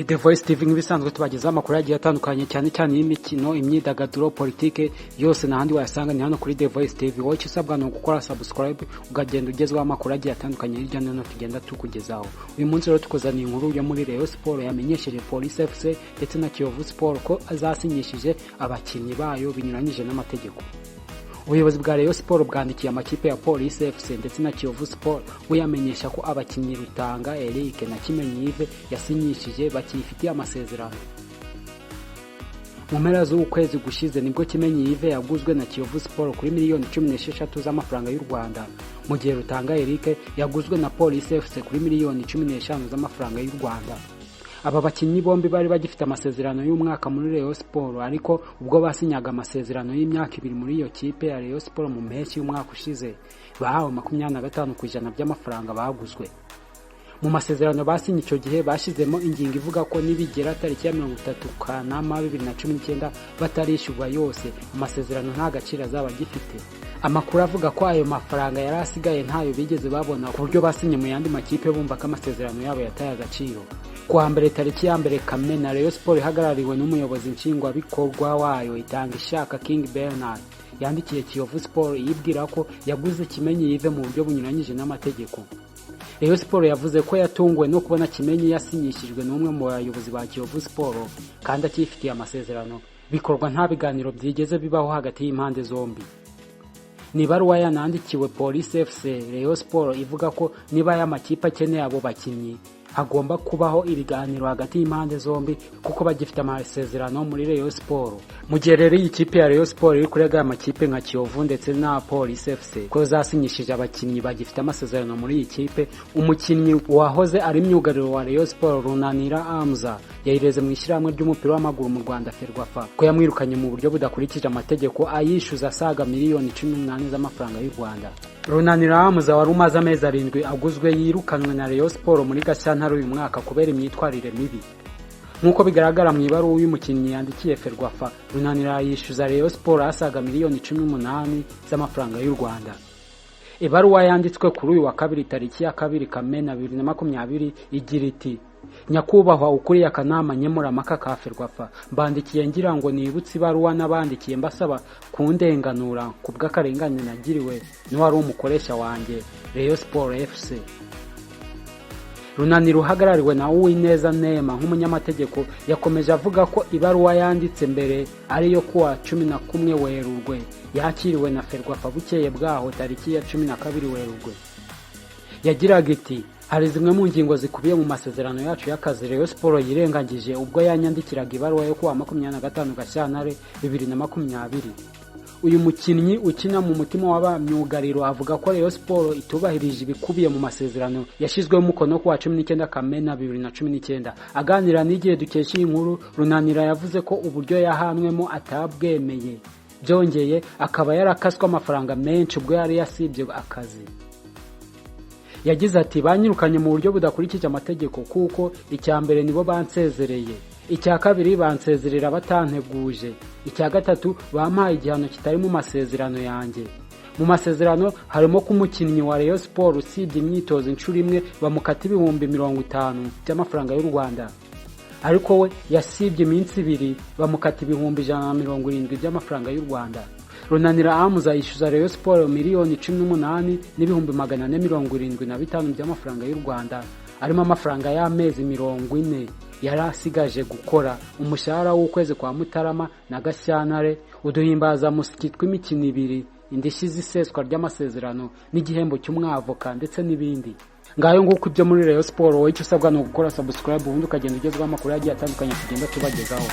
The Voice TV nk'ibisanzwe tubagezaho amakuru yagiye atandukanye cyane cyane y'imikino, imyidagaduro, politike yose n'ahandi wayasanga ni hano kuri The Voice TV. Wowe usabwa no gukora subscribe ugagenda ugezwaho amakuru yagiye atandukanye hirya no hino tugenda tukugezaho. Uyu munsi rero tukozaniye inkuru yo muri Rayon Sport yamenyesheje Police FC ndetse na Kiyovu Sport ko azasinyishije abakinnyi bayo binyuranyije n'amategeko. Ubuyobozi bwa Rayon Sport bwandikiye amakipe ya Police FC ndetse na Kiyovu Sport buyamenyesha ko abakinnyi Rutanga, Eric na Kimenyi yasinyishije bakifitiye amasezerano. Mu mpera z'ukwezi gushize nibwo Kimenyi yaguzwe na Kiyovu Sport kuri miliyoni 16 z'amafaranga y'u Rwanda, mu gihe Rutanga Eric yaguzwe na Police FC kuri miliyoni 15 z'amafaranga y'u Rwanda. Aba bakinnyi bombi bari bagifite amasezerano y'umwaka muri Rayon Sport, ariko ubwo basinyaga amasezerano y'imyaka 2 muri iyo kipe ya Rayon Sport mu mpeshyi y'umwaka ushize bahawe 25% by'amafaranga baguzwe. Mu masezerano basinye icyo gihe bashizemo ingingo ivuga ko nibigera tariki ya 30 Kanama 2019 batarishyurwa yose amasezerano nta gaciro azaba gifite. Amakuru avuga ko ayo mafaranga yari asigaye ntayo bigeze babona, ku buryo basinye mu yandi makipe bumva ko amasezerano yabo yataye agaciro. Kuwa mbere tariki ya 1 Kamena, Rayon Sport ihagarariwe n'umuyobozi nshingwabikorwa wayo Itanga Ishaka King Bernard yandikiye Kiyovu Sport yibwira ko yaguze Kimenyi mu buryo bunyuranyije n'amategeko. Rayon Sport yavuze ko yatunguwe no kubona Kimenyi yasinyishijwe n'umwe mu bayobozi ba Kiyovu Sport kandi akifitiye amasezerano, bikorwa nta biganiro byigeze bibaho hagati y'impande zombi. Ni baruwa yanandikiwe Police FC Rayon Sport ivuga ko niba y'amakipe akeneye abo bakinnyi hagomba kubaho ibiganiro hagati y'impande zombi kuko bagifite amasezerano muri Rayon Sport. Mu gihe rero iyi kipe ya Rayon Sport iri kurega amakipe nka Kiyovu ndetse na Police FC ko zasinyishije abakinnyi bagifite amasezerano muri iyi kipe, umukinnyi wahoze ari myugariro wa Rayon Sport Runanira Amza yayireze mu ishyirahamwe ry'umupira w'amaguru mu Rwanda Ferwafa ko yamwirukanye mu buryo budakurikije amategeko, ayishyuza asaga miliyoni 18 z'amafaranga y'u Rwanda. Runanira Amza wari umaze amezi 7 aguzwe yirukanwe na Rayon Sport muri Gashyantare uyu mwaka kubera imyitwarire mibi. Nkuko bigaragara mu ibaruwa uyu mukinnyi yandikiye Ferwafa, Runanira yishyuza Rayon Sport asaga miliyoni 18 z'amafaranga y'u Rwanda. Ibaruwa yanditswe kuri uyu wa kabiri tariki ya 2 Kamena 2020 igira iti: Nyakubahwa ukuriye akanama nkemurampaka ka Ferwafa, mbandikiye ngira ngo nibutse ibaruwa n'abandikiye mbasaba kundenganura ku bw'akarengane nagiriwe n'uwari umukoresha wanjye Rayon Sport FC. Runanira uhagarariwe na Uwineza Nema nk'umunyamategeko yakomeje avuga ko ibaruwa yanditse mbere ariyo kuwa 11 Werurwe yakiriwe na Ferwafa bukeye bwaho tariki ya 12 Werurwe. Yagiraga iti: hari zimwe mu ngingo zikubiye mu masezerano yacu y'akazi Rayon Sport yirengagije ubwo yanyandikiraga ibaruwa yo kuwa 25 Gashyantare 2020. Uyu mukinnyi ukina mu mutima w'abamyugariro avuga ko Rayon Sport itubahirije ibikubiye mu masezerano yashizweho umukono kuwa 19 Kamena 2019. Aganira n'igihe dukesha inkuru, Runanira yavuze ko uburyo yahamwemo atabwemeye, byongeye akaba yarakaswe amafaranga menshi ubwo yari yasibye akazi. Yagize ati: banyirukanye mu buryo budakurikije amategeko kuko icya mbere nibo bansezereye, icya kabiri bansezerera batanteguje, icya gatatu bampaye igihano kitari mu masezerano yanjye. Mu masezerano harimo ko umukinnyi wa Rayon Sport usibye imyitozo inshuro imwe bamukata 50,000 by'amafaranga y'u Rwanda, ariko we yasibye iminsi 2 bamukata 170 by'amafaranga y'u Rwanda. Runanira Amza yishyuza Rayon Sport miliyoni 18 n'ibihumbi 475 by'amafaranga y'u Rwanda, arimo amafaranga y'amezi 40 yari asigaje gukora, umushahara w'ukwezi kwa Mutarama na Gashyantare, uduhimbaza musiki tw'imikino 2, indishyi z'iseswa ry'amasezerano n'igihembo cy'umwavoka ndetse n'ibindi. Ngayo nguko ibyo muri Rayon Sport, wowe icyo usabwa no gukora subscribe ubundi ukagenda ugezwaho amakuru yagiye atandukanye tugenda tubagezaho.